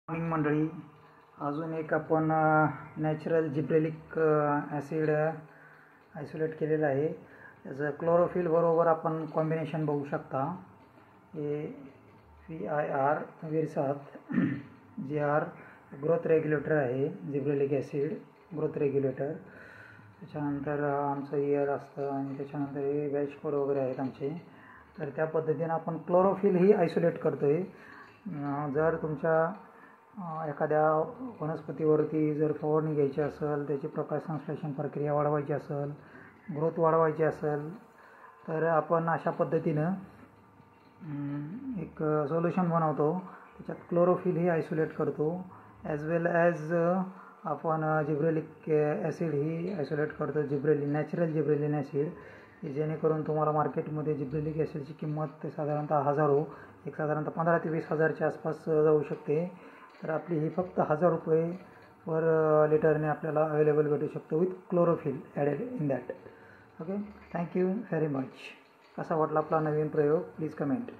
Morning मंडळी, अजून एक आपण नॅचरल जिब्रेलिक ॲसिड आयसोलेट केलेलं आहे. त्याचं क्लोरोफिल बरोबर आपण कॉम्बिनेशन बघू शकता. हे VIR वीर7 GR ग्रोथ रेग्युलेटर आहे. Gibberellic acid growth regulator. त्याच्यानंतर आमचं इयर असतं आणि त्याच्यानंतर हे बॅच कोड वगैरे आहेत आमचे. तर त्या पद्धतीनं आपण क्लोरोफिल ही आयसोलेट करतो आहे. जर तुमच्या एखाद्या वनस्पतीवरती जर फवारणी घ्यायची असेल, त्याची प्रकाश संश्लेषण प्रक्रिया वाढवायची असेल, ग्रोथ वाढवायची असेल, तर आपण अशा पद्धतीनं एक सोल्युशन बनवतो. त्याच्यात क्लोरोफिल ही आयसोलेट करतो, ॲज वेल ॲज आपण जिब्रेलिक ॲसिड ही आयसोलेट करतो. नॅचरल जिब्रेलिन ॲसिड, जेणेकरून तुम्हाला मार्केटमध्ये जिब्रेलिक ॲसिडची किंमत साधारणतः साधारणतः 15 ते 20 हजारच्या आसपास जाऊ शकते. तर आपली ही फक्त 1000 रुपये पर लिटरने आपल्याला अवेलेबल भेटू शकतो with chlorophyll added in that. Okay, thank you very much. कसा वाटला आपला नवीन प्रयोग, प्लीज कमेंट.